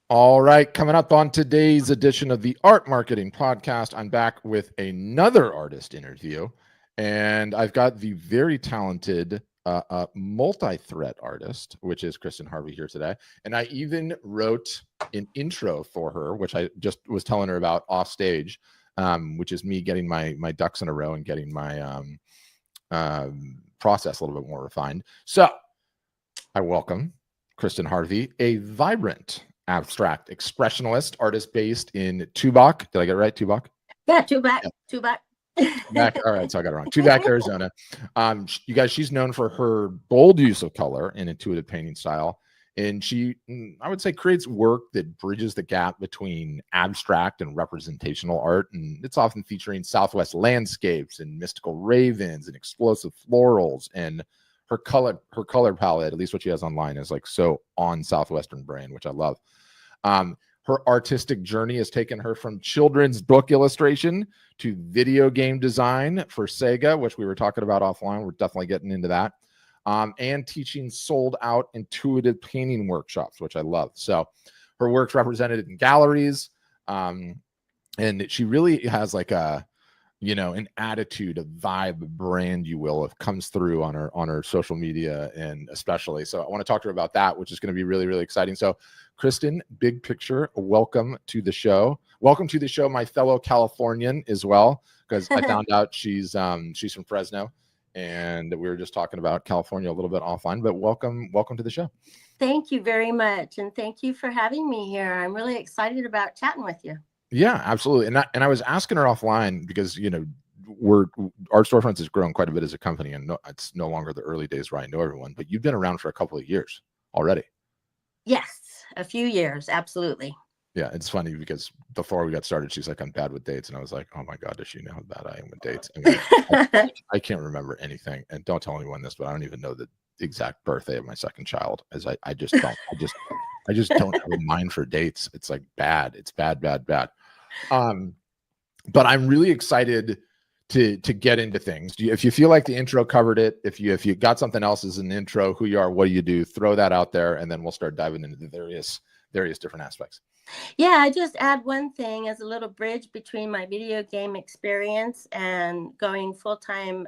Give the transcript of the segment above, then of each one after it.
All right, coming up on today's edition of the Art Marketing Podcast, I'm back with another artist interview, and I've got the very talented multi-threat artist, which is Kristin Harvey here today. And I even wrote an intro for her, which I just was telling her about off stage, which is me getting my ducks in a row and getting my process a little bit more refined. So I welcome Kristin Harvey, a vibrant abstract expressionist artist based in Tubac. Did I get it right? Tubac? Yeah, Tubac. Yeah. Tubac. Tubac. All right, so I got it wrong. Tubac, Arizona. You guys, she's known for her bold use of color and intuitive painting style. And she, I would say, creates work that bridges the gap between abstract and representational art. And it's often featuring Southwest landscapes and mystical ravens and explosive florals. And her color palette, at least what she has online, is like so on Southwestern brand, which I love. Her artistic journey has taken her from children's book illustration to video game design for Sega, which we were talking about offline. We're definitely getting into that. And teaching sold out intuitive painting workshops, which I love. So her work's represented in galleries. And she really has like an attitude, a vibe, a brand, you will, it comes through on her social media, and especially. So I want to talk to her about that, which is going to be really, really exciting. So Kristin, big picture, welcome to the show. Welcome to the show, my fellow Californian as well, because I found out she's from Fresno, and we were just talking about California a little bit offline, but welcome to the show. Thank you very much. And thank you for having me here. I'm really excited about chatting with you. Yeah, absolutely. And I was asking her offline because, our storefronts has grown quite a bit as a company, and it's no longer the early days where I know everyone, but you've been around for a couple of years already. Yes, a few years. Absolutely. Yeah, it's funny because before we got started, she's like, I'm bad with dates. And I was like, oh my God, does she know how bad I am with dates? I mean, I can't remember anything. And don't tell anyone this, but I don't even know the exact birthday of my second child, as I just don't. I just don't have a mind for dates. It's like bad. It's bad. But I'm really excited to get into things. If you feel like the intro covered it, if you got something else as an intro, who you are, what do you do, throw that out there, and then we'll start diving into the various different aspects. Yeah, I just add one thing as a little bridge between my video game experience and going full-time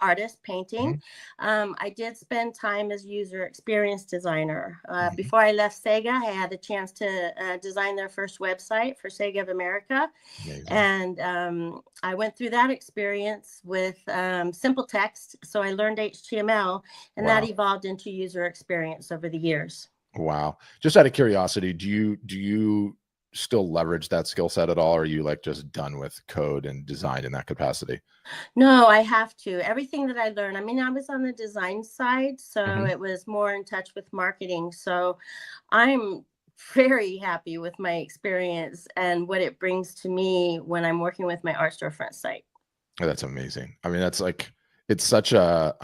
artist painting. I did spend time as user experience designer. Before I left Sega, I had the chance to design their first website for Sega of America. Amazing. And I went through that experience with simple text. So I learned HTML, and that evolved into user experience over the years. Wow. Just out of curiosity, do you still leverage that skill set at all? Or are you like just done with code and design in that capacity? No, I have to. Everything that I learned, I mean, I was on the design side, so it was more in touch with marketing. So I'm very happy with my experience and what it brings to me when I'm working with my art storefront site. Oh, that's amazing. I mean, that's like, it's such a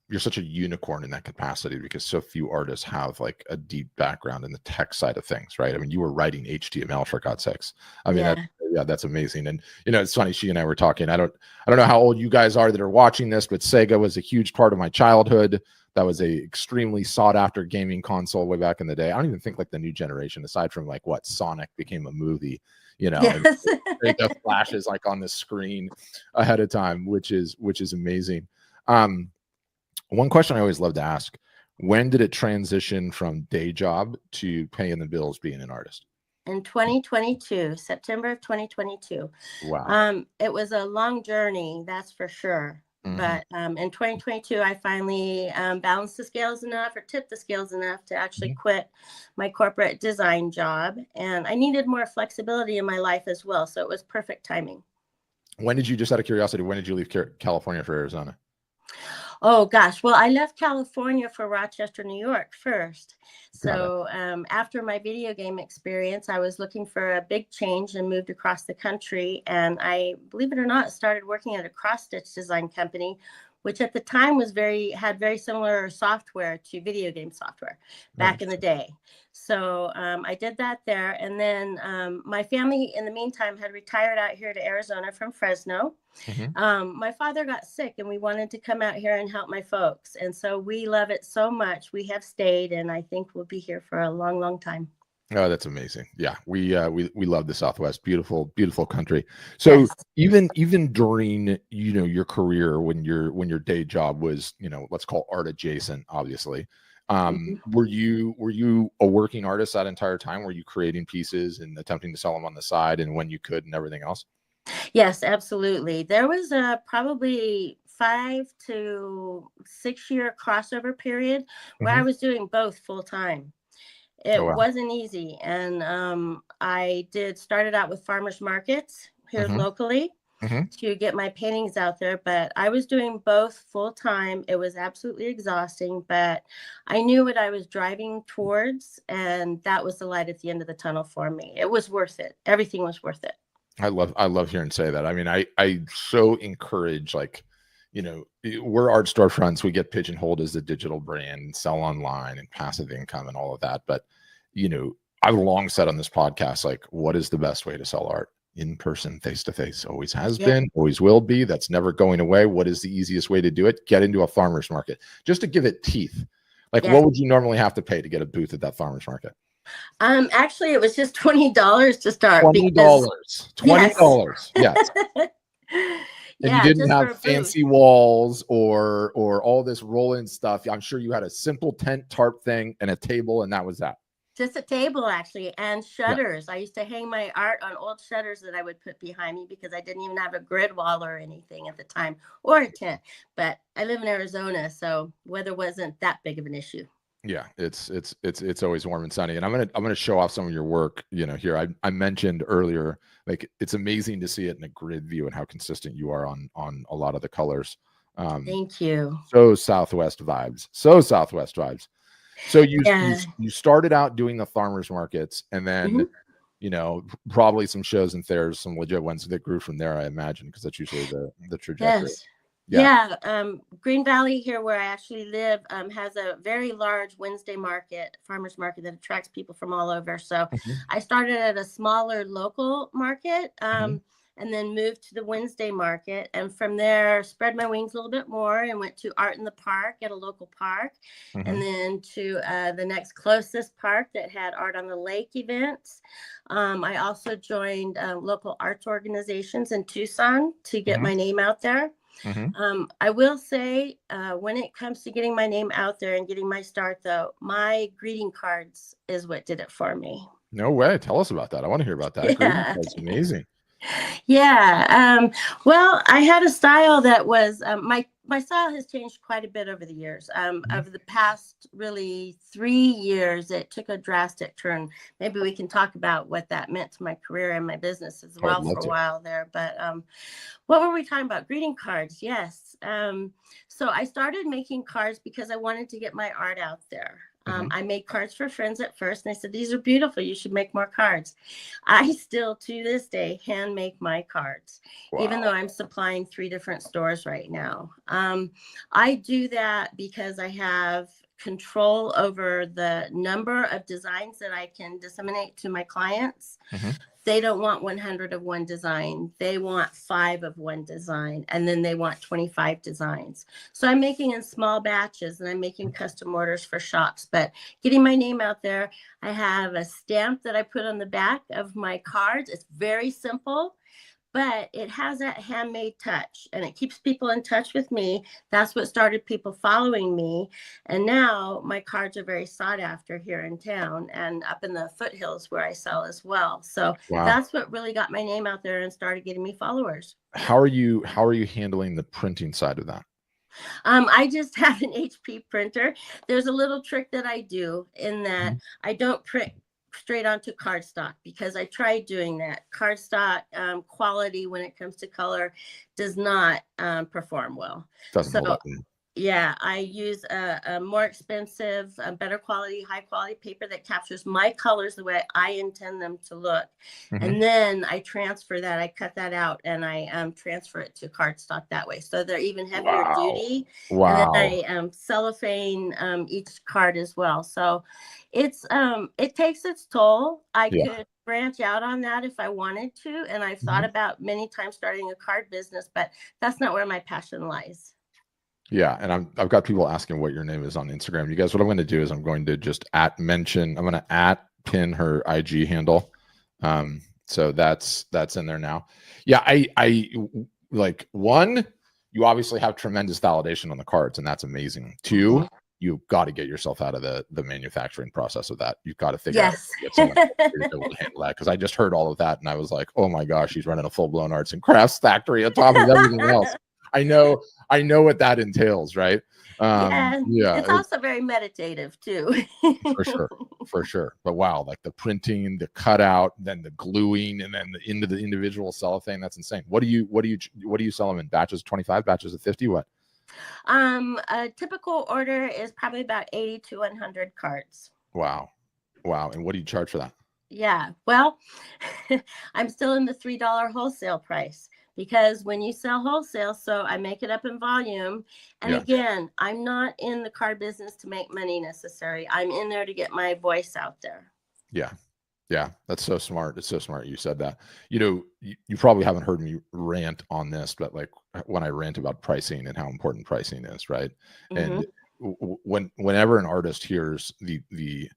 you're such a unicorn in that capacity, because so few artists have like a deep background in the tech side of things, right? I mean, you were writing HTML, for God's sakes. I mean, that's amazing. And it's funny, she and I were talking. I don't know how old you guys are that are watching this, but Sega was a huge part of my childhood. That was a extremely sought after gaming console way back in the day. I don't even think like the new generation, aside from like what Sonic became a movie, Yes. the flashes like on the screen ahead of time, which is amazing. One question I always love to ask: when did it transition from day job to paying the bills being an artist? In 2022, September of 2022. Wow. It was a long journey, that's for sure. But in 2022, I finally balanced the scales enough, or tipped the scales enough to actually quit my corporate design job. And I needed more flexibility in my life as well. So it was perfect timing. When did you, just out of curiosity, when did you leave California for Arizona? Oh, gosh. Well, I left California for Rochester, New York first. So after my video game experience, I was looking for a big change and moved across the country. And I, believe it or not, started working at a cross-stitch design company, which at the time had very similar software to video game software back in the day. So I did that there. And then my family, in the meantime, had retired out here to Arizona from Fresno. My father got sick, and we wanted to come out here and help my folks. And so we love it so much. We have stayed, and I think we'll be here for a long, long time. Oh, that's amazing. Yeah, we love the Southwest. Beautiful, beautiful country. So Yes. even during your career, when your day job was let's call art adjacent, obviously. Mhm. Were you a working artist that entire time? Were you creating pieces and attempting to sell them on the side and when you could and everything else? Yes, absolutely. There was a probably 5 to 6 year crossover period where I Hmm. was doing both full time. Oh It wow. wasn't easy, and I started out with farmers markets here Hmm. locally Hmm. to get my paintings out there, but I was doing both full time. It was absolutely exhausting, but I knew what I was driving towards, and that was the light at the end of the tunnel for me. It was worth it. Everything was worth it. I love hearing say that. I mean, I so encourage, like, we're art storefronts. We get pigeonholed as a digital brand, sell online and passive income and all of that. But, I've long said on this podcast, like, what is the best way to sell art? In person, face to face, always has Yeah. been, always will be. That's never going away. What is the easiest way to do it? Get into a farmer's market just to give it teeth. Like, Yeah. what would you normally have to pay to get a booth at that farmer's market? Actually, it was just $20 to start $20. because yes. $20. Yes. And you Yeah, didn't just for have a booth. fancy walls or all this roll-in stuff. I'm sure you had a simple tent tarp thing and a table, and that was that. Just a table, actually, and Yeah. shutters. I used to hang my art on old shutters that I would put behind me because I didn't even have a grid wall or anything at the time, or a tent. But I live in Arizona, so weather wasn't that big of an issue. Yeah, it's always warm and sunny. And I'm gonna show off some of your work, here. I mentioned earlier, like, it's amazing to see it in a grid view and how consistent you are on a lot of the colors. Thank you. So Southwest vibes. So Southwest vibes. So Yeah. you started out doing the farmers markets, and then Mhm. probably some shows and fairs, some legit ones that grew from there, I imagine, because that's usually the trajectory. Yes. Yeah. Yeah. Green Valley, here where I actually live, has a very large Wednesday market, farmers market that attracts people from all over. So Mhm, I started at a smaller local market, mhm, and then moved to the Wednesday market. And from there, spread my wings a little bit more and went to Art in the Park at a local park. And mhm, then to the next closest park that had Art on the Lake events. I also joined local arts organizations in Tucson to get mhm, my name out there. mhm. I will say, when it comes to getting my name out there and getting my start, though, my greeting cards is what did it for me. No way. Tell us about that. I want to hear about that. Greeting Yeah. card's amazing. Yeah. Well, I had a style that was my style has changed quite a bit over the years. Mhm. Over the past really 3 years, it took a drastic turn. Maybe we can talk about what that meant to my career and my business as I would well love for a to. while there. But what were we talking about? Greeting cards. Yes. So I started making cards because I wanted to get my art out there. Mhm. I made cards for friends at first, and I said, "These are beautiful. You should make more cards." I still, to this day, hand make my cards, even though Wow. I'm supplying 3 different stores right now. I do that because I have control over the number of designs that I can disseminate to my clients. Mhm. They don't want 100 of one design. They want 5 of one design, and then they want 25 designs. So I'm making in small batches, and I'm making custom orders for shops, but getting my name out there. I have a stamp that I put on the back of my cards. It's very simple, but it has that handmade touch, and it keeps people in touch with me. That's what started people following me. And now my cards are very sought after here in town and up in the foothills where I sell as well. So Wow. that's what really got my name out there and started getting me followers. How are you handling the printing side of that? I just have an HP printer. There's a little trick that I do in that Mhm. I don't print straight onto cardstock because I tried doing that. Cardstock quality when it comes to color does not perform well. Doesn't So hold up. Mm. yeah, I use a more expensive, a better quality, high quality paper that captures my colors the way I intend them to look. Mhm. And then I transfer that, I cut that out and I transfer it to cardstock that way. So they're even heavier Wow. duty. And then Wow. I cellophane each card as well. So it takes its toll. I Yeah. could branch out on that if I wanted to. And I've thought Mhm. about many times starting a card business, but that's not where my passion lies. Yeah, and I've got people asking what your name is on Instagram. You guys, what I'm going to do is I'm going to just I'm going to at pin her IG handle. So that's in there now. Yeah, I like, one, you obviously have tremendous validation on the cards, and that's amazing. Two, you've got to get yourself out of the manufacturing process of that. You've got to figure out how to get someone to be able to handle that. Because I just heard all of that, and I was like, oh my gosh, she's running a full-blown arts and crafts factory on top of everything else. I know what that entails, right? Yeah, it's also very meditative too. for sure. But wow, like the printing, the cutout, then the gluing, and then into the individual cellophane, that's insane. What do you sell them in batches of 25, batches of 50? What? A typical order is probably about 80 to 100 cards. Wow. And what do you charge for that? Yeah, well, I'm still in the $3 wholesale price, because when you sell wholesale, so I make it up in volume. And again, I'm not in the card business to make money necessarily. I'm in there to get my voice out there. Yeah, that's so smart. It's so smart you said that. You probably haven't heard me rant on this, but like when I rant about pricing and how important pricing is, right? And whenever an artist hears the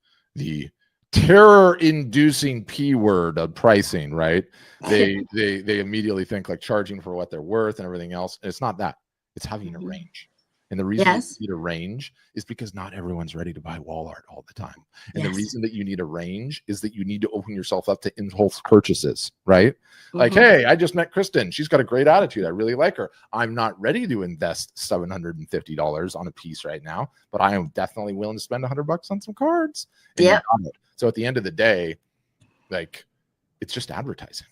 terror-inducing P word of pricing, right? They immediately think like charging for what they're worth and everything else. And it's not that. It's having a range. And the reason you need a range is because not everyone's ready to buy wall art all the time. And the reason that you need a range is that you need to open yourself up to impulse purchases, right? Like, hey, I just met Kristin. She's got a great attitude. I really like her. I'm not ready to invest $750 on a piece right now, but I am definitely willing to spend $100 on some cards. So at the end of the day, like, it's just advertising.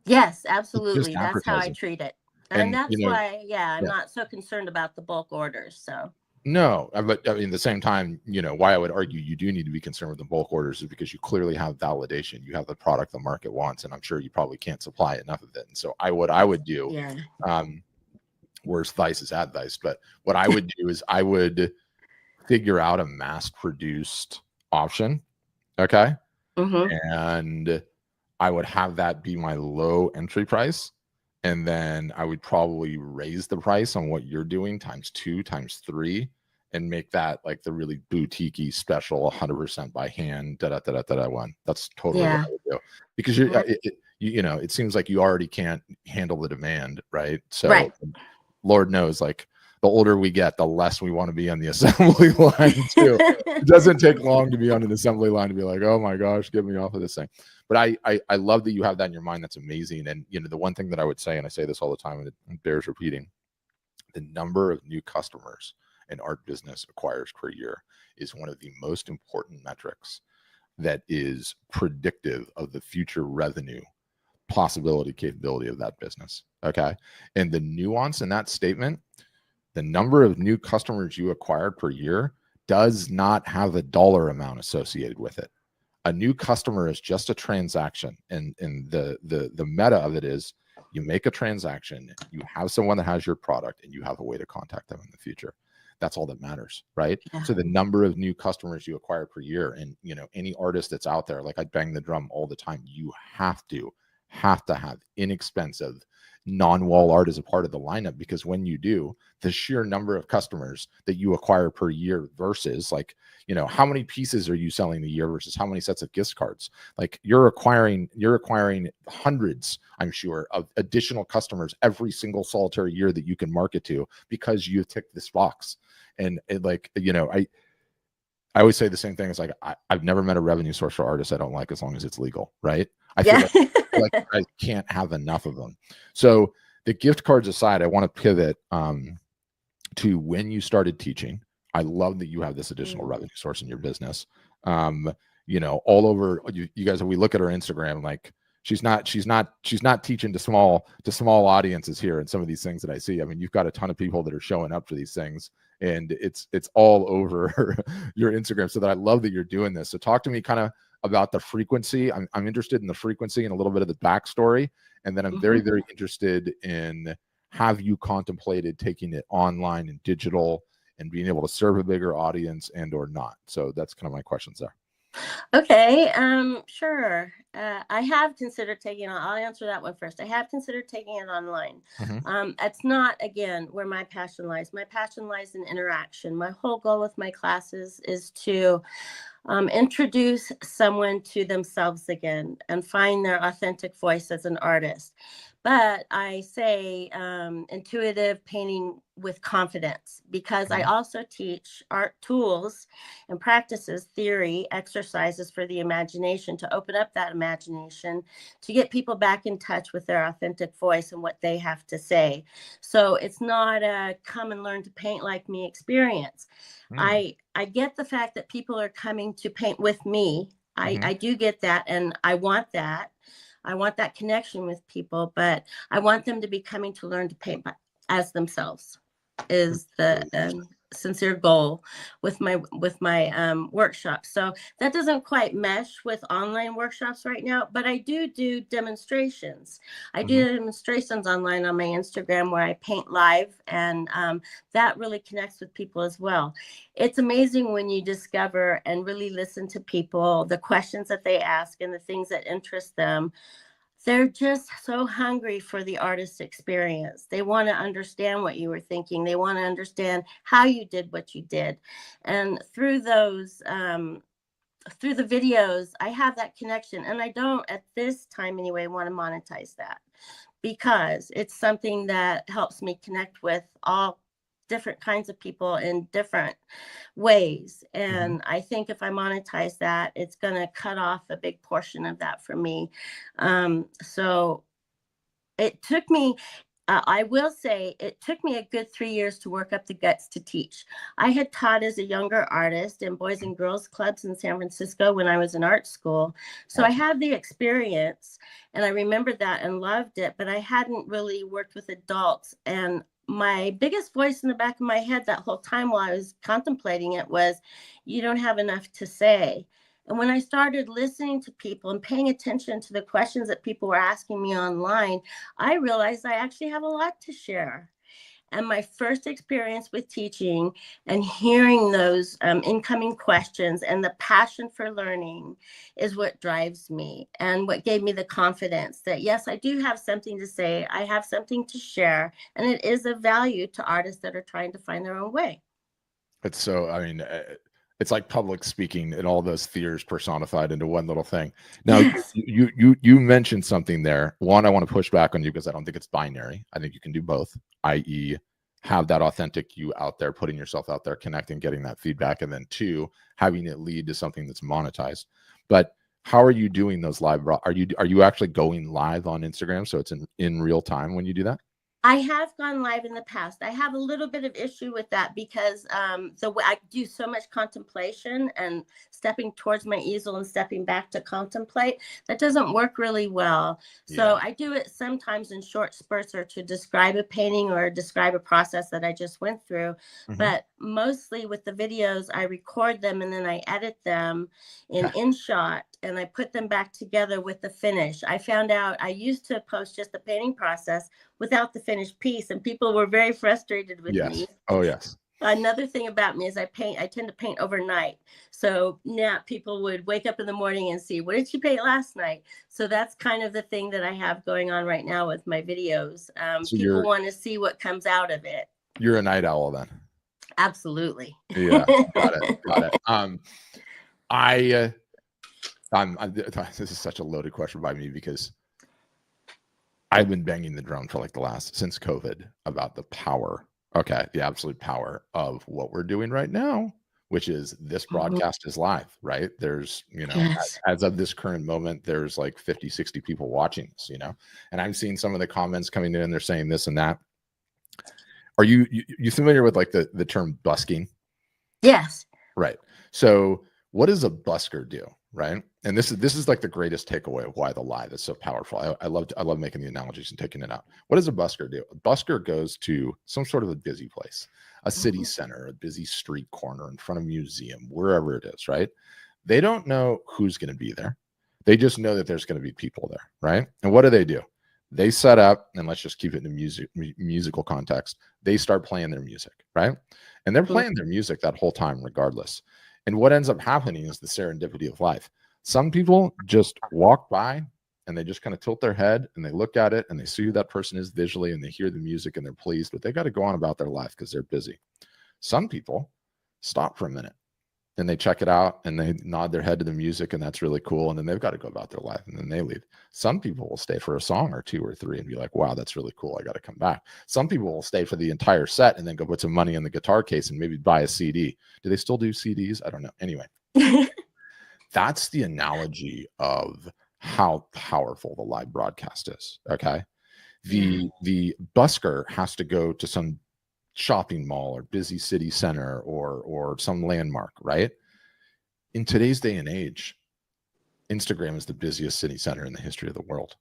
Yes, absolutely. That's how I treat it. And that's why, I'm not so concerned about the bulk orders. So no, but I mean, at the same time, why I would argue you do need to be concerned with the bulk orders is because you clearly have validation. You have the product the market wants, and I'm sure you probably can't supply enough of it. And so I would do, worst vice is advice, but what I would do is I would figure out a mass produced option. Okay. And I would have that be my low entry price. And then I would probably raise the price on what you're doing times 2, times 3, and make that like the really boutique-y special 100% by hand, one. That's totally what I would do. Because it seems like you already can't handle the demand, right? So Lord knows, like, the older we get, the less we want to be on the assembly line too. It doesn't take long to be on an assembly line to be like, oh my gosh, get me off of this thing. But I love that you have that in your mind. That's amazing. And the one thing that I would say, and I say this all the time, and it bears repeating, the number of new customers an art business acquires per year is one of the most important metrics that is predictive of the future revenue possibility capability of that business. Okay. And the nuance in that statement, the number of new customers you acquired per year does not have a dollar amount associated with it. A new customer is just a transaction. And the meta of it is you make a transaction, you have someone that has your product, and you have a way to contact them in the future. That's all that matters, right? So the number of new customers you acquire per year, and any artist that's out there, like I bang the drum all the time, you have to have inexpensive non-wall art as a part of the lineup, because when you do, the sheer number of customers that you acquire per year versus like, how many pieces are you selling a year versus how many sets of gift cards? Like you're acquiring hundreds, I'm sure, of additional customers every single solitary year that you can market to because you tick this box. And I always say the same thing. It's like, I've never met a revenue source for artists I don't like as long as it's legal, right? I feel like I can't have enough of them. So the gift cards aside, I want to pivot to when you started teaching. I love that you have this additional revenue source in your business. All over you guys, if we look at her Instagram, like she's not teaching to small audiences here. And some of these things that I see, I mean, you've got a ton of people that are showing up for these things, and it's all over your Instagram. So that I love that you're doing this. So talk to me kind of about the frequency. I'm interested in the frequency and a little bit of the backstory. And then I'm very, very interested in, have you contemplated taking it online and digital and being able to serve a bigger audience and or not? So that's kind of my questions there. Okay. Sure. I have considered taking it. I'll answer that one first. I have considered taking it online. It's not, again, where my passion lies. My passion lies in interaction. My whole goal with my classes is to introduce someone to themselves again and find their authentic voice as an artist. But I say intuitive painting with confidence, because I also teach art tools and practices, theory, exercises for the imagination, to open up that imagination, to get people back in touch with their authentic voice and what they have to say. So it's not a come and learn to paint like me experience. I get the fact that people are coming to paint with me. I do get that, and I want that. I want that connection with people, but I want them to be coming to learn to paint as themselves, is the sincere goal with my workshops. So that doesn't quite mesh with online workshops right now, but I do demonstrations. I do demonstrations online on my Instagram where I paint live, and that really connects with people as well. It's amazing when you discover and really listen to people, the questions that they ask and the things that interest them. They're just so hungry for the artist experience. They want to understand what you were thinking. They want to understand how you did what you did. And through those, through the videos, I have that connection. And I don't, at this time anyway, want to monetize that, because it's something that helps me connect with all different kinds of people in different ways. And I think if I monetize that, it's going to cut off a big portion of that for me. So it took me, I will say it took me a good 3 years to work up the guts to teach. I had taught as a younger artist in boys and girls clubs in San Francisco when I was in art school. So I had the experience, and I remembered that and loved it, but I hadn't really worked with adults. And my biggest voice in the back of my head that whole time while I was contemplating it was, you don't have enough to say. And when I started listening to people and paying attention to the questions that people were asking me online, I realized I actually have a lot to share. And my first experience with teaching and hearing those incoming questions and the passion for learning is what drives me, and what gave me the confidence that, yes, I do have something to say. I have something to share, and it is of value to artists that are trying to find their own way. It's so, I mean, it's like public speaking and all those fears personified into one little thing. Now, Yes. you mentioned something there. One, I want to push back on you because I don't think it's binary. I think you can do both, i.e., have that authentic you out there, putting yourself out there, connecting, getting that feedback, and then two, having it lead to something that's monetized. But how are you doing those live? Are you actually going live on Instagram, so it's in real time when you do that? I have gone live in the past. I have a little bit of issue with that because the way I do so much contemplation and stepping towards my easel and stepping back to contemplate, that doesn't work really well. So I do it sometimes in short spurts, or to describe a painting or describe a process that I just went through. But mostly with the videos, I record them and then I edit them in InShot, and I put them back together with the finish. I found out I used to post just the painting process without the finished piece, and people were very frustrated with me. Oh, yes. Another thing about me is I tend to paint overnight. So now people would wake up in the morning and see, what did you paint last night? So that's kind of the thing that I have going on right now with my videos. So people want to see what comes out of it. You're a night owl then. Absolutely. Yeah, got it. This is such a loaded question by me, because I've been banging the drum for like since COVID about the absolute power of what we're doing right now, which is this broadcast is live, right? There's, as of this current moment, there's like 50, 60 people watching this, and I'm seeing some of the comments coming in, they're saying this and that. Are you familiar with like the term busking? Yes. Right. So what does a busker do? Right. And this is like the greatest takeaway of why the live is so powerful. I love making the analogies and taking it out. What does a busker do? A busker goes to some sort of a busy place, a city center, a busy street corner, in front of a museum, wherever it is, right? They don't know who's going to be there. They just know that there's going to be people there, right? And what do? They set up, and let's just keep it in musical context. They start playing their music, right? And they're playing their music that whole time regardless. And what ends up happening is the serendipity of life. Some people just walk by and they just kind of tilt their head and they look at it and they see who that person is visually and they hear the music and they're pleased, but they got to go on about their life because they're busy. Some people stop for a minute and they check it out and they nod their head to the music, and that's really cool. And then they've got to go about their life and then they leave. Some people will stay for a song or 2 or 3 and be like, wow, that's really cool. I got to come back. Some people will stay for the entire set and then go put some money in the guitar case and maybe buy a CD. Do they still do CDs? I don't know. Anyway, that's the analogy of how powerful the live broadcast is. Okay. The busker has to go to some shopping mall or busy city center or some landmark, right? In today's day and age, Instagram is the busiest city center in the history of the world.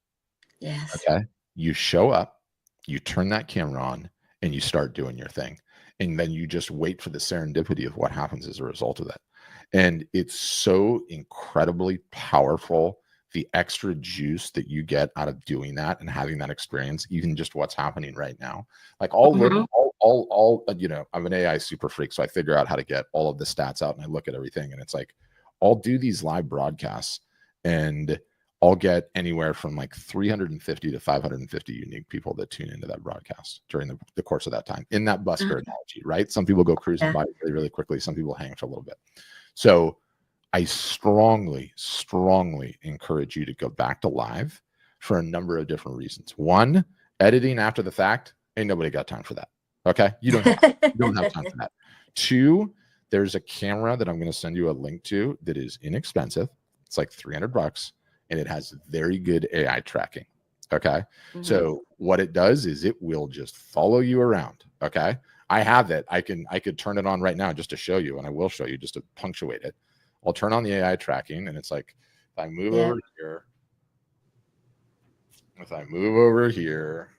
Yes. Okay. You show up, you turn that camera on, and you start doing your thing. And then you just wait for the serendipity of what happens as a result of that. And it's so incredibly powerful, the extra juice that you get out of doing that and having that experience, even just what's happening right now. Like all, you know, I'm an AI super freak, so I figure out how to get all of the stats out and I look at everything. And it's like, I'll do these live broadcasts and I'll get anywhere from like 350 to 550 unique people that tune into that broadcast during the course of that time, in that busker analogy, right? Some people go cruising by really, really quickly. Some people hang for a little bit. So I strongly, strongly encourage you to go back to live for a number of different reasons. One, editing after the fact, ain't nobody got time for that. Okay. You don't have time for that. Two, there's a camera that I'm going to send you a link to that is inexpensive. It's like $300 and it has very good AI tracking. Okay. So what it does is it will just follow you around. Okay. I have it. I could turn it on right now just to show you, and I will show you just to punctuate it. I'll turn on the AI tracking, and it's like, if I move over here,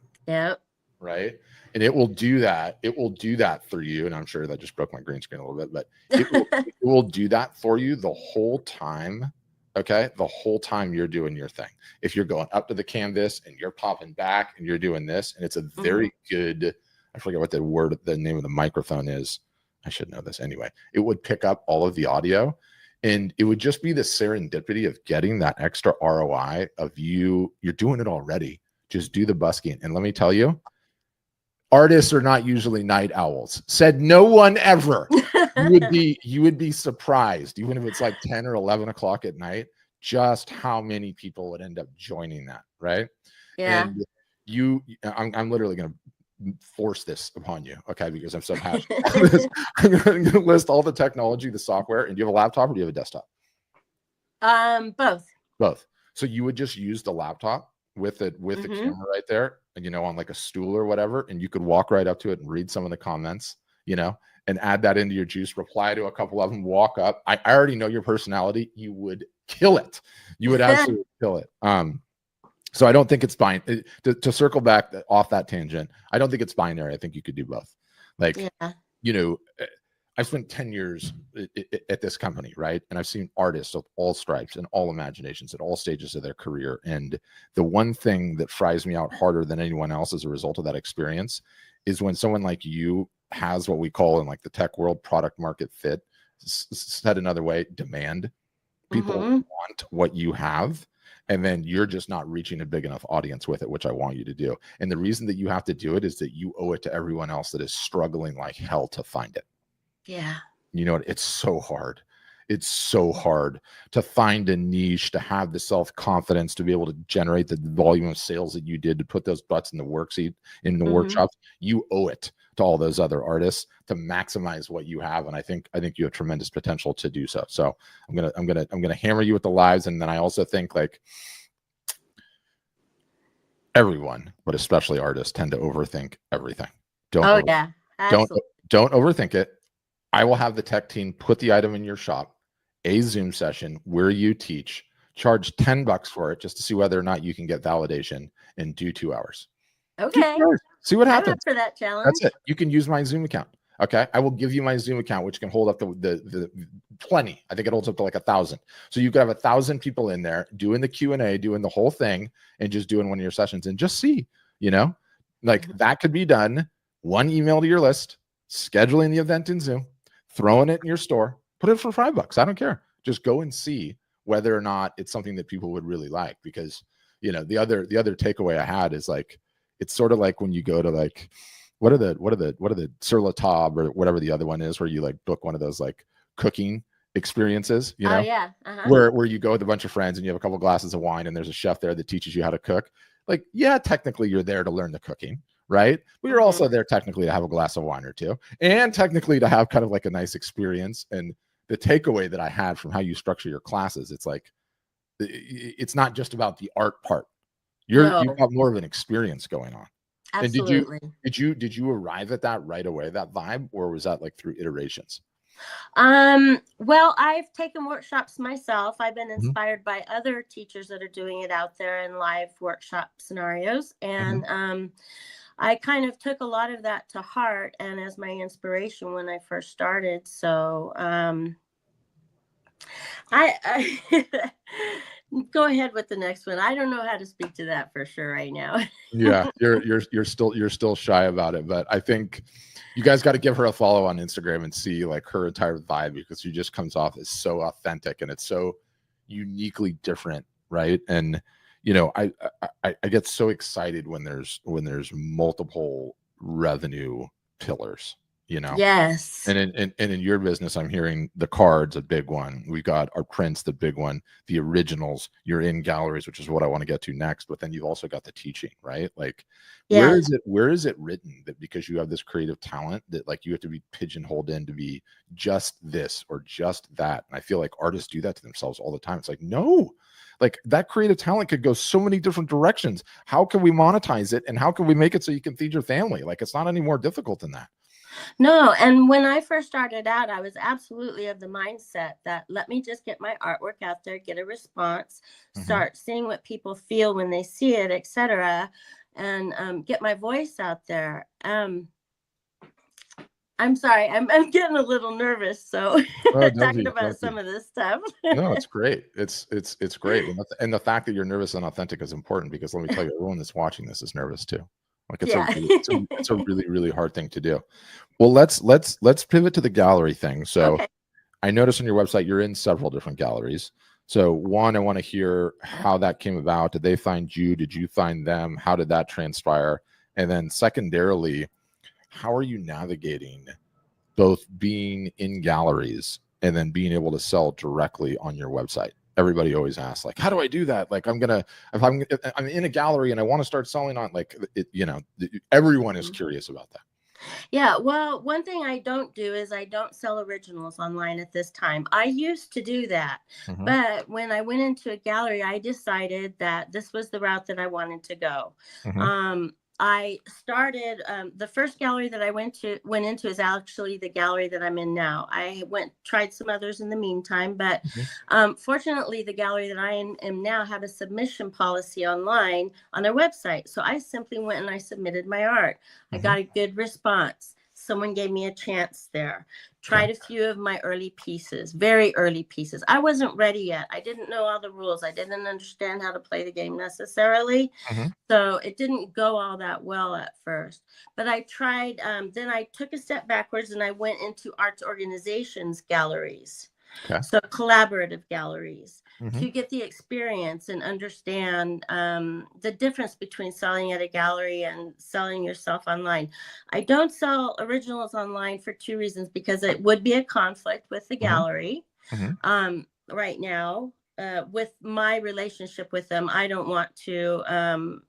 right? And it will do that. It will do that for you. And I'm sure that just broke my green screen a little bit, but it will do that for you the whole time. Okay. The whole time you're doing your thing. If you're going up to the canvas and you're popping back and you're doing this, and it's a very good, I forget what the name of the microphone is. I should know this anyway. It would pick up all of the audio, and it would just be the serendipity of getting that extra ROI of you're doing it already. Just do the busking. And let me tell you, artists are not usually night owls. Said no one ever. You would be surprised, even if it's like 10 or 11 o'clock at night, just how many people would end up joining that, right? Yeah. And I'm literally going to force this upon you, okay? Because I'm so passionate about this. I'm going to list all the technology, the software. And do you have a laptop or do you have a desktop? Both. So you would just use the laptop with the camera right there, and you know, on like a stool or whatever, and you could walk right up to it and read some of the comments, you know, and add that into your juice, reply to a couple of them, walk up. I already know your personality. You would kill it. You would absolutely kill it. So I don't think it's binary. To circle back off that tangent, I don't think it's binary. I think you could do both. Like, you know, I spent 10 years at this company, right? And I've seen artists of all stripes and all imaginations at all stages of their career. And the one thing that fries me out harder than anyone else as a result of that experience is when someone like you has what we call in like the tech world product market fit. Said another way, demand. People want what you have. And then you're just not reaching a big enough audience with it, which I want you to do. And the reason that you have to do it is that you owe it to everyone else that is struggling like hell to find it. Yeah. You know, it's so hard. It's so hard to find a niche, to have the self-confidence, to be able to generate the volume of sales that you did, to put those butts in the worksheet, in the workshops. You owe it to all those other artists to maximize what you have. And I think you have tremendous potential to do so. So I'm gonna hammer you with the lives. And then I also think like everyone, but especially artists, tend to overthink everything. Don't overthink it. I will have the tech team put the item in your shop, a Zoom session where you teach, charge $10 for it just to see whether or not you can get validation, and do 2 hours. Okay. See what happens. I'm up for that challenge. That's it. You can use my Zoom account. Okay. I will give you my Zoom account, which can hold up the plenty. I think it holds up to like 1,000. So you could have 1,000 people in there doing the Q&A, doing the whole thing, and just doing one of your sessions and just see, you know, like that could be done. One email to your list, scheduling the event in Zoom, throwing it in your store, put it for $5. I don't care. Just go and see whether or not it's something that people would really like. Because, you know, the other takeaway I had is like, it's sort of like when you go to like, what are the Sur La Table or whatever the other one is, where you like book one of those like cooking experiences, you Oh know, yeah. where you go with a bunch of friends and you have a couple glasses of wine and there's a chef there that teaches you how to cook. Like, yeah, technically you're there to learn the cooking, right? But you're also there technically to have a glass of wine or two, and technically to have kind of like a nice experience. And the takeaway that I had from how you structure your classes, it's like, it's not just about the art part. No, You've got more of an experience going on. And absolutely. did you arrive at that right away, that vibe, or was that like through iterations? Well, I've taken workshops myself. I've been Mhm, inspired by other teachers that are doing it out there in live workshop scenarios. mhm. And I kind of took a lot of that to heart and as my inspiration when I first started. So I go ahead with the next one. I don't know how to speak to that for sure right now. Yeah, you're still shy about it, but I think you guys got to give her a follow on Instagram and see like her entire vibe, because she just comes off as so authentic and it's so uniquely different, right? And you know, I get so excited when there's multiple revenue pillars, you know. Yes. And in your business, I'm hearing the cards, a big one. We got our prints, the big one, the originals. You're in galleries, which is what I want to get to next. But then you've also got the teaching, right? Like, Yeah. where is it written that because you have this creative talent that like you have to be pigeonholed in to be just this or just that? And I feel like artists do that to themselves all the time. It's like, no, like that creative talent could go so many different directions. How can we monetize it? And how can we make it so you can feed your family? Like, it's not any more difficult than that. No, and when I first started out, I was absolutely of the mindset that let me just get my artwork out there, get a response, Mhm. start seeing what people feel when they see it, etc., and get my voice out there. I'm sorry, I'm getting a little nervous, so Oh, don't talking be, about don't some be. of this stuff. No, it's great. It's great, and the fact that you're nervous and authentic is important, because let me tell you, everyone that's watching this is nervous too. Like Yeah. it's a really hard thing to do. Well, let's pivot to the gallery thing. So Okay. I noticed on your website you're in several different galleries. So one, I want to hear how that came about. Did they find you? Did you find them? How did that transpire? And then secondarily, how are you navigating both being in galleries and then being able to sell directly on your website? Everybody always asks, like, how do I do that? Like, if I'm in a gallery and I want to start selling on, like, it, you know, everyone is curious about that. Yeah, well, one thing I don't do is I don't sell originals online at this time. I used to do that, Mhm, but when I went into a gallery, I decided that this was the route that I wanted to go. mhm, I started the first gallery that I went into is actually the gallery that I'm in now. I tried some others in the meantime, but mhm. fortunately, the gallery that I am now have a submission policy online on their website. So I simply went and I submitted my art. I Mhm. got a good response. Someone gave me a chance there. Okay. Tried a few of my early pieces, very early pieces. I wasn't ready yet. I didn't know all the rules. I didn't understand how to play the game necessarily. Mhm. So it didn't go all that well at first. But I tried, then I took a step backwards and I went into arts organizations galleries. Okay. So collaborative galleries Mhm. to get the experience and understand the difference between selling at a gallery and selling yourself online. I don't sell originals online for two reasons, because it would be a conflict with the Mhm. gallery Mhm. right now. With my relationship with them, I don't want to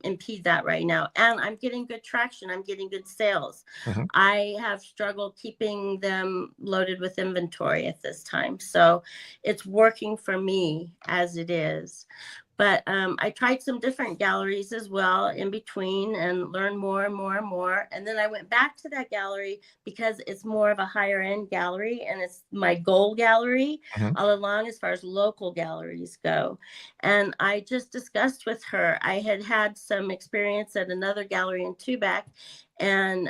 impede that right now. And I'm getting good traction. I'm getting good sales. Mhm. I have struggled keeping them loaded with inventory at this time. So it's working for me as it is. But I tried some different galleries as well in between and learned more and more and more. And then I went back to that gallery because it's more of a higher end gallery and it's my goal gallery Mhm. all along as far as local galleries go. And I just discussed with her, I had had some experience at another gallery in Tubac, and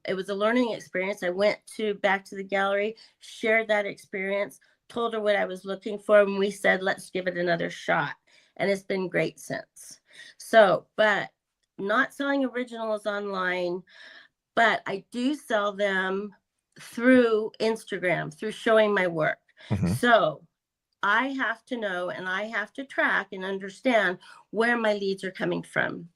it was a learning experience. I went back to the gallery, shared that experience, told her what I was looking for, and we said, let's give it another shot. And it's been great since. So, but not selling originals online, but I do sell them through Instagram, through showing my work. Mhm. So I have to know and I have to track and understand where my leads are coming from.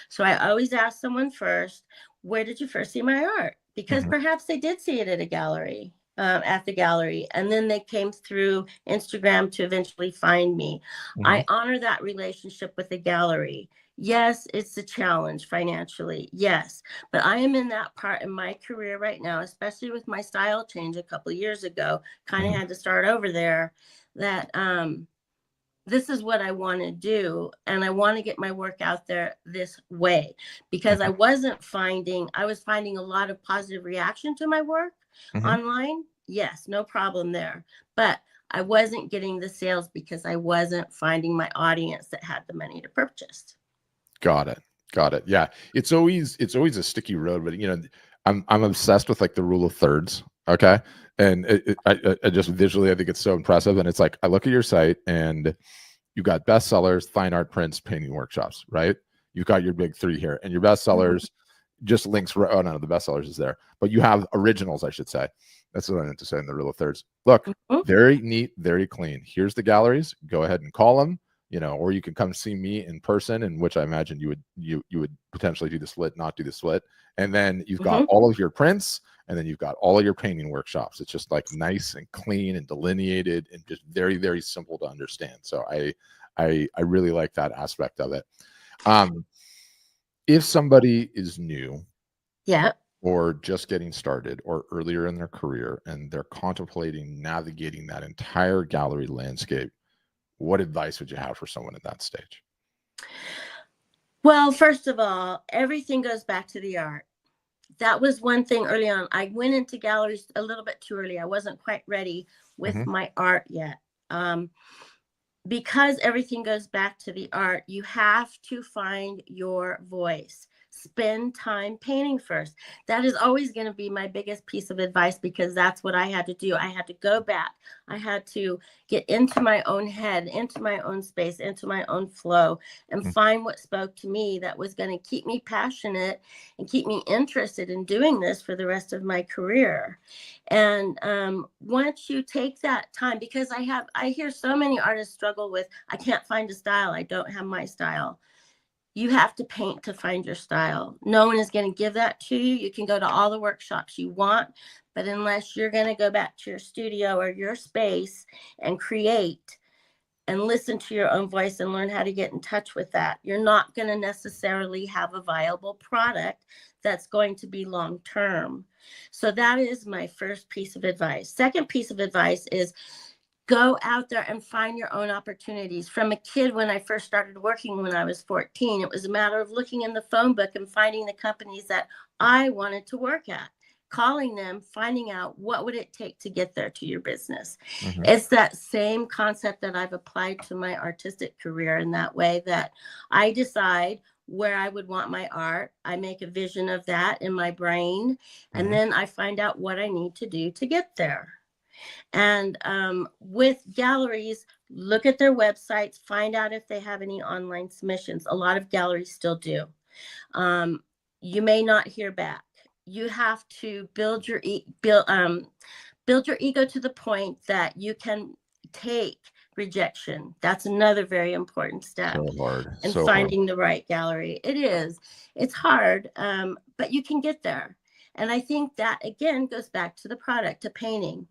So I always ask someone first, where did you first see my art? Because Mhm. perhaps they did see it at a gallery. at the gallery. And then they came through Instagram to eventually find me. I honor that relationship with the gallery. Yes, it's a challenge financially. Yes. But I am in that part in my career right now, especially with my style change a couple of years ago, kind of had to start over there, that this is what I want to do. And I want to get my work out there this way, because I was finding a lot of positive reaction to my work online. Yes, no problem there. But I wasn't getting the sales because I wasn't finding my audience that had the money to purchase. Got it. Yeah. It's always a sticky road, but you know, I'm obsessed with like the rule of thirds. Okay. And I just visually, I think it's so impressive. And it's like, I look at your site and you've got bestsellers, fine art prints, painting workshops, right? You've got your big three here, and your bestsellers just links. Oh no, the bestsellers is there, but you have originals, I should say. That's what I meant to say in the rule of thirds. Look, very neat, very clean. Here's the galleries. Go ahead and call them, you know, or you can come see me in person, in which I imagine you would potentially do the split, not do the split. And then you've got all of your prints, and then you've got all of your painting workshops. It's just like nice and clean and delineated and just very, very simple to understand. So I really like that aspect of it. If somebody is new, or just getting started, or earlier in their career, and they're contemplating navigating that entire gallery landscape, what advice would you have for someone at that stage? Well, first of all, everything goes back to the art. That was one thing early on. I went into galleries a little bit too early. I wasn't quite ready with my art yet. Because everything goes back to the art, you have to find your voice. Spend time painting first. That is always going to be my biggest piece of advice, because that's what I had to do. I had to go back. I had to get into my own head, into my own space, into my own flow, and find what spoke to me that was going to keep me passionate and keep me interested in doing this for the rest of my career. And once you take that time, because I hear so many artists struggle with, I can't find a style. I don't have my style. You have to paint to find your style. No one is going to give that to you. You can go to all the workshops you want, but unless you're going to go back to your studio or your space and create and listen to your own voice and learn how to get in touch with that, you're not going to necessarily have a viable product that's going to be long-term. So that is my first piece of advice. Second piece of advice is go out there and find your own opportunities. From a kid, when I first started working when I was 14, it was a matter of looking in the phone book and finding the companies that I wanted to work at, calling them, finding out what would it take to get there to your business. It's that same concept that I've applied to my artistic career, in that way that I decide where I would want my art. I make a vision of that in my brain, and then I find out what I need to do to get there. And with galleries, look at their websites, find out if they have any online submissions. A lot of galleries still do. You may not hear back. You have to build your ego to the point that you can take rejection. That's another very important step in finding the right gallery. It is. It's hard, but you can get there. And I think that, again, goes back to the product, to painting.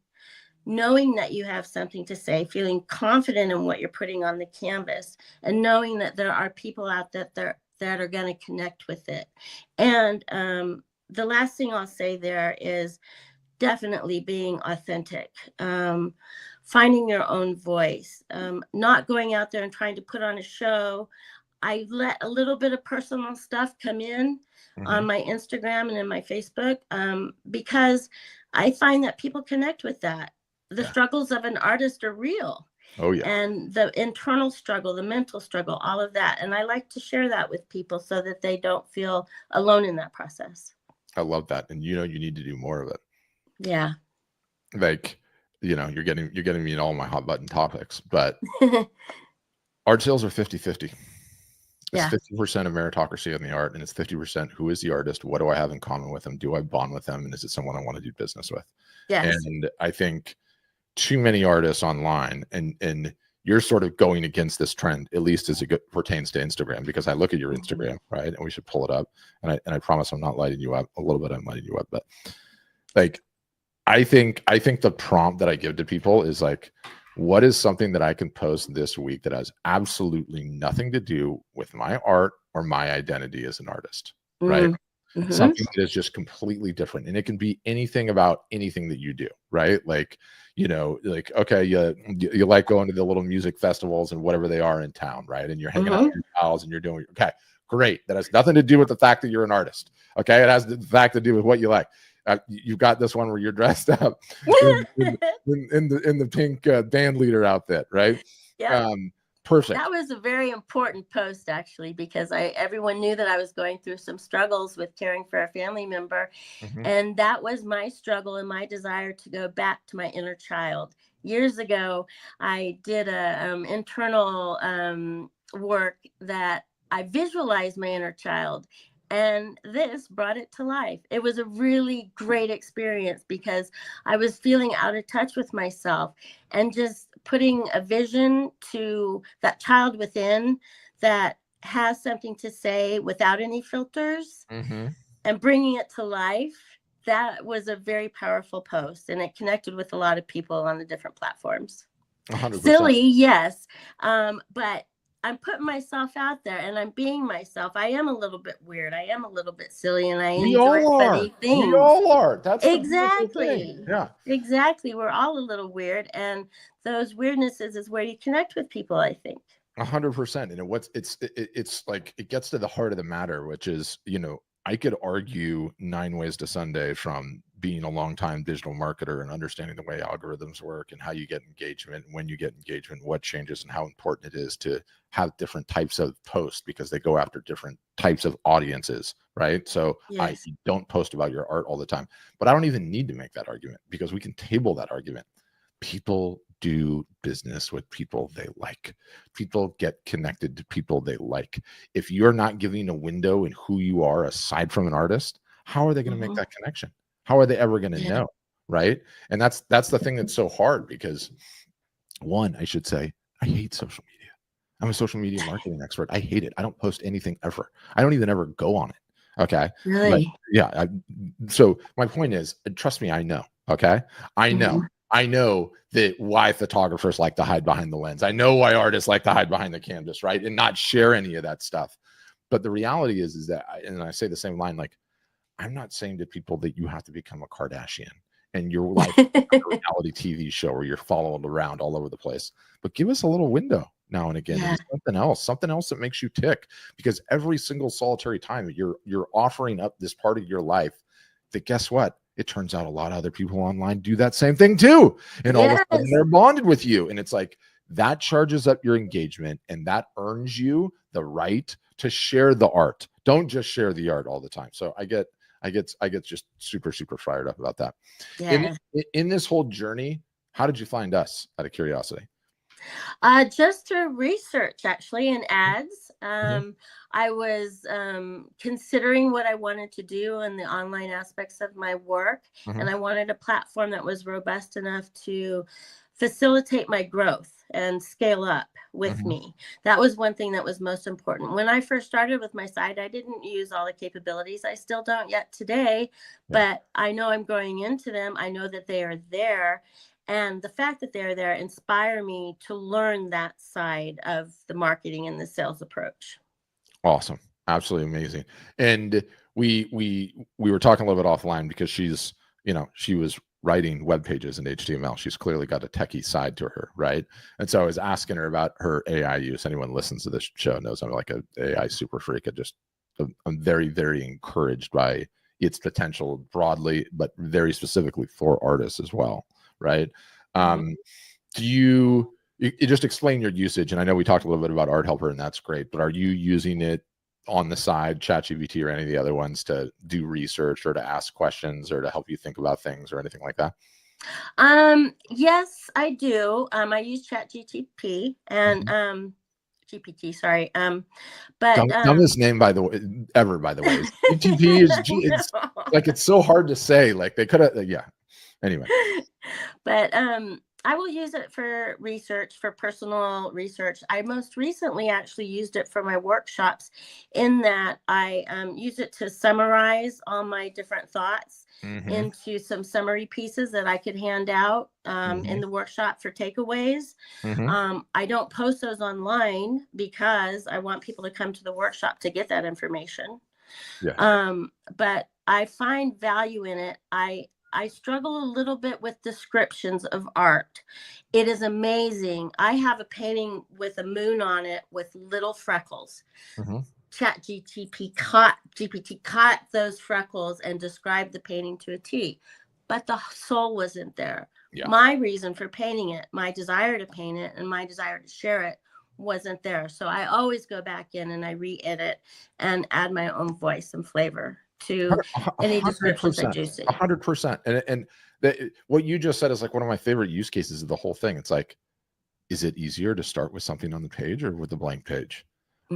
Knowing that you have something to say, feeling confident in what you're putting on the canvas, and knowing that there are people out there that are going to connect with it. And the last thing I'll say there is definitely being authentic, finding your own voice, not going out there and trying to put on a show. I let a little bit of personal stuff come in on my Instagram and in my Facebook, because I find that people connect with that. The struggles of an artist are real. And the internal struggle, the mental struggle, all of that. And I like to share that with people so that they don't feel alone in that process. I love that. And you need to do more of it. Yeah. Like, you're getting me in all my hot button topics, but art sales are 50-50. It's 50% of meritocracy in the art, and it's 50% who is the artist, what do I have in common with them, do I bond with them, and is it someone I want to do business with? And I think too many artists online, and you're sort of going against this trend, at least as it pertains to Instagram, because I look at your Instagram, right? And we should pull it up. And I promise I'm not lighting you up. A little bit I'm lighting you up, but like I think the prompt that I give to people is like, what is something that I can post this week that has absolutely nothing to do with my art or my identity as an artist, right? Mm-hmm. Something that is just completely different. And it can be anything about anything that you do, right? Like, you know, like, okay, you like going to the little music festivals and whatever they are in town, right? And you're hanging out with your pals and you're doing, okay, great. That has nothing to do with the fact that you're an artist. Okay. It has the fact to do with what you like. You've got this one where you're dressed up in the pink band leader outfit, right? Yeah. Perfect. That was a very important post, actually, because everyone knew that I was going through some struggles with caring for a family member. And that was my struggle and my desire to go back to my inner child. Years ago, I did a internal work that I visualized my inner child. And this brought it to life. It was a really great experience because I was feeling out of touch with myself, and just putting a vision to that child within that has something to say without any filters and bringing it to life. That was a very powerful post, and it connected with a lot of people on the different platforms. 100%. Silly, yes. But I'm putting myself out there and I'm being myself. I am a little bit weird. I am a little bit silly, and I enjoy funny things. We all are. That's exactly. Yeah. Exactly. We're all a little weird, and those weirdnesses is where you connect with people, I think. 100%. And it's like, it gets to the heart of the matter, which is, you know, I could argue 9 ways to Sunday from being a long-time digital marketer and understanding the way algorithms work and how you get engagement, when you get engagement, what changes, and how important it is to have different types of posts because they go after different types of audiences, right? So I don't post about your art all the time, but I don't even need to make that argument because we can table that argument. People do business with people they like. People get connected to people they like. If you're not giving a window in who you are aside from an artist, how are they going to make that connection? How are they ever going to know? Right. And that's the thing that's so hard because, one, I should say, I hate social media. I'm a social media marketing expert. I hate it. I don't post anything ever. I don't even ever go on it. Okay. Really? But yeah. So my point is, trust me, I know. Okay. I know. I know that why photographers like to hide behind the lens. I know why artists like to hide behind the canvas, right? And not share any of that stuff. But the reality is that, and I say the same line, like, I'm not saying to people that you have to become a Kardashian and your life is like a reality TV show where you're followed around all over the place. But give us a little window now and again. And something else that makes you tick. Because every single solitary time you're offering up this part of your life that, guess what? It turns out a lot of other people online do that same thing too. And all of a sudden they're bonded with you. And it's like, that charges up your engagement and that earns you the right to share the art. Don't just share the art all the time. So I get just super, super fired up about that. Yeah. In this whole journey, how did you find us, out of curiosity? Just through research, actually, and ads. I was considering what I wanted to do in the online aspects of my work, and I wanted a platform that was robust enough to facilitate my growth and scale up with me. That was one thing that was most important. When I first started with my site, I didn't use all the capabilities. I still don't yet today, but I know I'm growing into them. I know that they are there. And the fact that they're there inspire me to learn that side of the marketing and the sales approach. Awesome. Absolutely amazing. And we were talking a little bit offline because she's, you know, she was writing web pages in HTML. She's clearly got a techie side to her, right? And so I was asking her about her AI use. Anyone who listens to this show knows I'm like an AI super freak. I'm very, very encouraged by its potential broadly, but very specifically for artists as well, right? Do you just explain your usage? And I know we talked a little bit about Art Helper, and that's great, but are you using it on the side, ChatGPT or any of the other ones, to do research or to ask questions or to help you think about things or anything like that? Yes, I do. I use ChatGPT and GPT, sorry. But dumbest name by the way ever, by the way. GPT is it's like, it's so hard to say. Like they could have, yeah. Anyway. But I will use it for research, for personal research. I most recently actually used it for my workshops, in that I use it to summarize all my different thoughts into some summary pieces that I could hand out in the workshop for takeaways. I don't post those online because I want people to come to the workshop to get that information. Yeah. But I find value in it. I struggle a little bit with descriptions of art. It is amazing. I have a painting with a moon on it with little freckles. GPT caught those freckles and described the painting to a T, but the soul wasn't there. Yeah. My reason for painting it, my desire to paint it, and my desire to share it wasn't there. So I always go back in and I re-edit and add my own voice and flavor to any descriptions I do see. 100%. And what you just said is like one of my favorite use cases of the whole thing. It's like, is it easier to start with something on the page or with a blank page?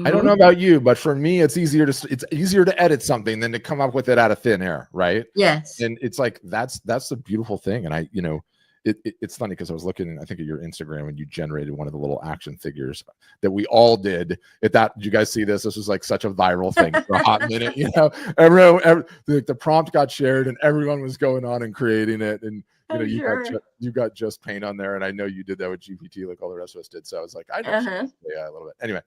I don't know about you, but for me, it's easier to edit something than to come up with it out of thin air, right? Yes. And it's like that's the beautiful thing. And it's funny because I was looking, I think, at your Instagram, and you generated one of the little action figures that we all did. Did you guys see this? This was like such a viral thing for a hot minute. Everyone, the prompt got shared, and everyone was going on and creating it. And you got Just Paint on there, and I know you did that with GPT, like all the rest of us did. So I was like, I know a little bit. Anyway,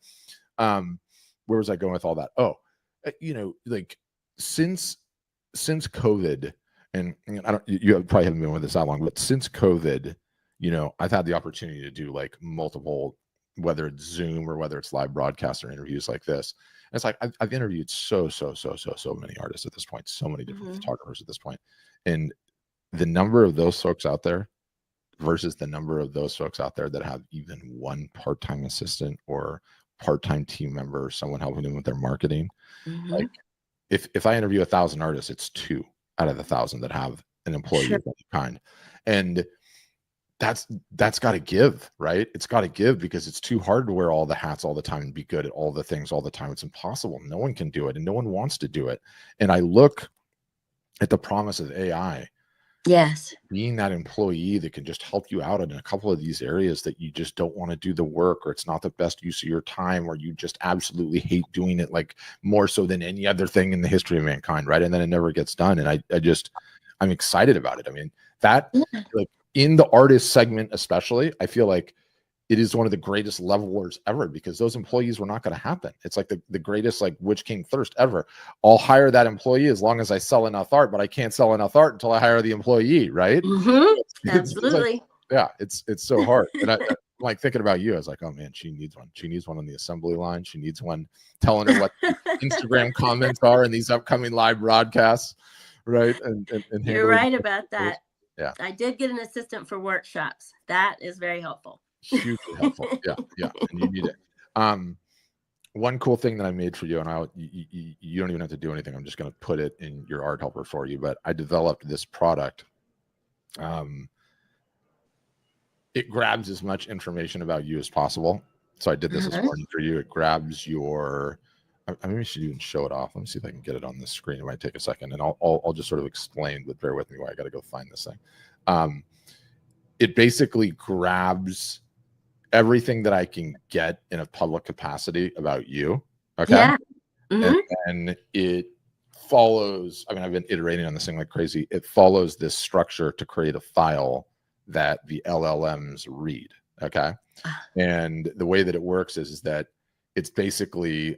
where was I going with all that? Oh, like since COVID. And you probably haven't been with us that long, but since COVID, I've had the opportunity to do like multiple, whether it's Zoom or whether it's live broadcasts or interviews like this. And it's like I've interviewed so many artists at this point, so many different photographers at this point, and the number of those folks out there versus the number of those folks out there that have even one part-time assistant or part-time team member, someone helping them with their marketing. Like if I interview 1,000 artists, it's 2 out of the 1,000 that have an employee of any kind. And that's got to give, right? It's got to give, because it's too hard to wear all the hats all the time and be good at all the things all the time. It's impossible. No one can do it, and no one wants to do it. And I look at the promise of AI, being that employee that can just help you out in a couple of these areas that you just don't want to do the work, or it's not the best use of your time, or you just absolutely hate doing it, like more so than any other thing in the history of mankind, right? And then it never gets done. And I'm excited about it. I mean, like in the artist segment especially, I feel like it is one of the greatest levelers ever, because those employees were not going to happen. It's like the greatest, like, which came first ever. I'll hire that employee as long as I sell enough art, but I can't sell enough art until I hire the employee, right? Absolutely. It's so hard. And I'm like thinking about you. I was like, oh man, she needs one. She needs one on the assembly line. She needs one telling her what Instagram comments are in these upcoming live broadcasts, right? And you're right about that. Yeah, I did get an assistant for workshops. That is very helpful. Hugely helpful. Yeah, and you need it. One cool thing that I made for you, and you don't even have to do anything. I'm just going to put it in your art helper for you. But I developed this product. It grabs as much information about you as possible. So I did this this morning for you. It grabs your. I maybe should even show it off. Let me see if I can get it on the screen. It might take a second, and I'll just sort of explain. But bear with me while I got to go find this thing. It basically grabs everything that I can get in a public capacity about you. Okay. Yeah. And it follows, I mean, I've been iterating on this thing like crazy. It follows this structure to create a file that the LLMs read. Okay. And the way that it works is that it's basically,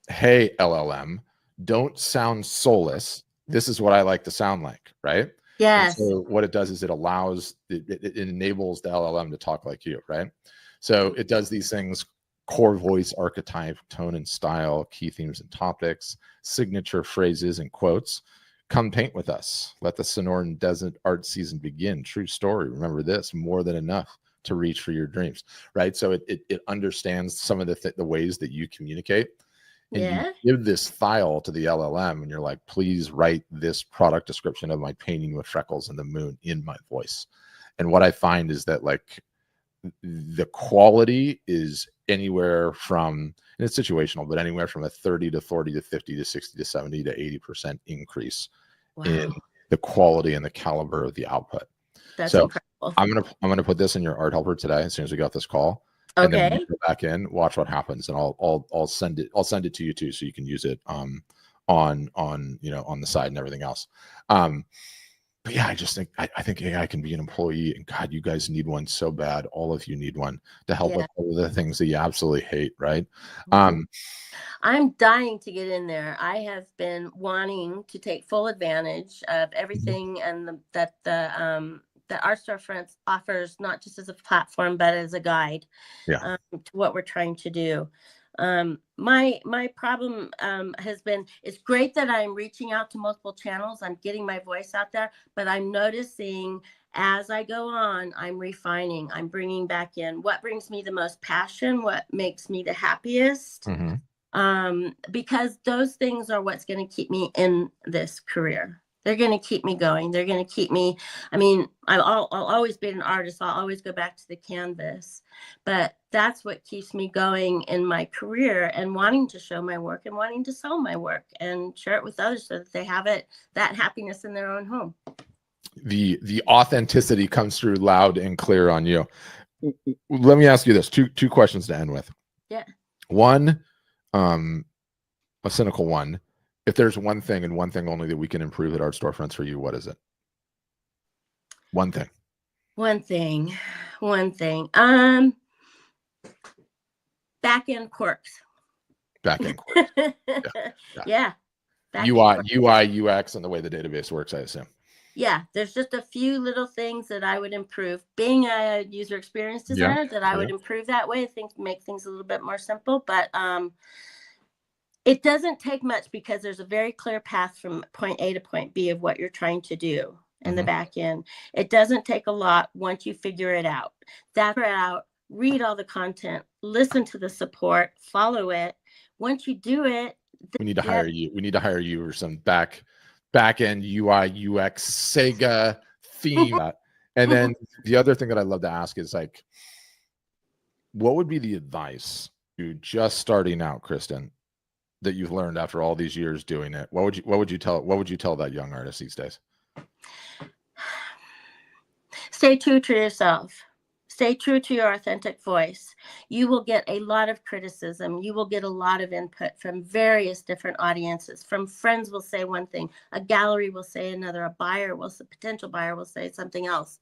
hey, LLM, don't sound soulless. This is what I like to sound like. Right. Yes. And so what it does is it enables the LLM to talk like you, right? So it does these things: core voice, archetype, tone and style, key themes and topics, signature phrases and quotes. Come paint with us. Let the Sonoran Desert art season begin. True story. Remember this: more than enough to reach for your dreams, right? So it understands some of the ways that you communicate. And you give this file to the LLM and you're like, please write this product description of my painting with freckles and the moon in my voice. And what I find is that, like, the quality is anywhere from, and it's situational, but anywhere from a 30 to 40 to 50 to 60 to 70 to 80% increase in the quality and the caliber of the output. That's incredible. I'm gonna put this in your art helper today as soon as we got this call. And then when Okay. you go back in, watch what happens, and I'll send it to you too, so you can use it on on the side and everything else. But yeah, I just think I think AI can be an employee, and God, you guys need one so bad. All of you need one to help with all of the things that you absolutely hate, right? I'm dying to get in there. I have been wanting to take full advantage of everything and that Our Storefronts offers, not just as a platform, but as a guide to what we're trying to do. My problem has been, it's great that I'm reaching out to multiple channels. I'm getting my voice out there, but I'm noticing as I go on, I'm refining, I'm bringing back in what brings me the most passion, what makes me the happiest. Because those things are what's going to keep me in this career. They're going to keep me going. They're going to keep me. I mean, I'll always be an artist. I'll always go back to the canvas, but that's what keeps me going in my career and wanting to show my work and wanting to sell my work and share it with others so that they have that happiness in their own home. The authenticity comes through loud and clear on you. Let me ask you this: two questions to end with. Yeah. One, a cynical one. If there's one thing and one thing only that we can improve at Art Storefronts for you, what is it? One thing. Back end quirks. Yeah. UI, UX, and the way the database works, I assume. Yeah, there's just a few little things that I would improve. Being a user experience designer, that I would improve that way. I think make things a little bit more simple, but it doesn't take much because there's a very clear path from point A to point B of what you're trying to do in the back end. It doesn't take a lot once you figure it out. Read all the content, listen to the support, follow it. Once you do it, we need to hire you. We need to hire you or some back end UI, UX, Sega theme. And then the other thing that I'd love to ask is, like, what would be the advice to just starting out, Kristin, that you've learned after all these years doing it? What would you tell that young artist these days? Stay true to yourself. Stay true to your authentic voice. You will get a lot of criticism. You will get a lot of input from various different audiences. From friends will say one thing, a gallery will say another, a potential buyer will say something else.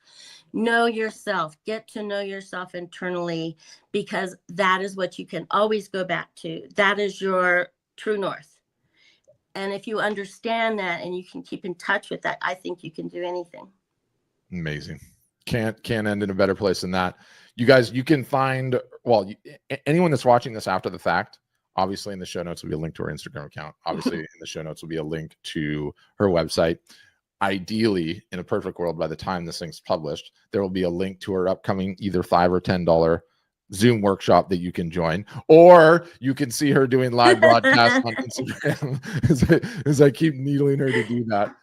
Know yourself. Get to know yourself internally, because that is what you can always go back to. That is your true north. And if you understand that and you can keep in touch with that, I think you can do anything. Amazing. Can't end in a better place than that. You guys, you can find, anyone that's watching this after the fact, obviously in the show notes will be a link to her Instagram account. Obviously in the show notes will be a link to her website. Ideally, in a perfect world, by the time this thing's published, there will be a link to her upcoming either $5 or $10 Zoom workshop that you can join, or you can see her doing live broadcasts on Instagram as I keep needling her to do that.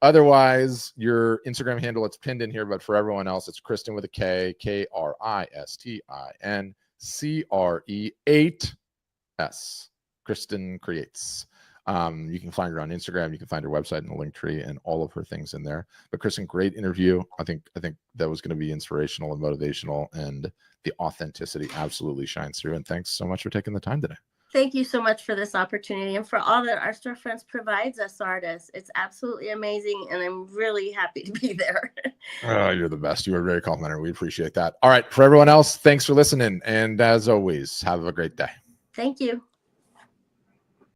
Otherwise, your Instagram handle, it's pinned in here, but for everyone else, it's Kristin with a K, Kristin, CRE8S. Kristin Creates. You can find her on Instagram. You can find her website in the link tree and all of her things in there. But Kristin, great interview. I think that was going to be inspirational and motivational, and the authenticity absolutely shines through. And thanks so much for taking the time today. Thank you so much for this opportunity and for all that Art Storefronts provides us artists. It's absolutely amazing, and I'm really happy to be there. Oh, you're the best. You were very complimentary. We appreciate that. All right. For everyone else, thanks for listening. And as always, have a great day. Thank you.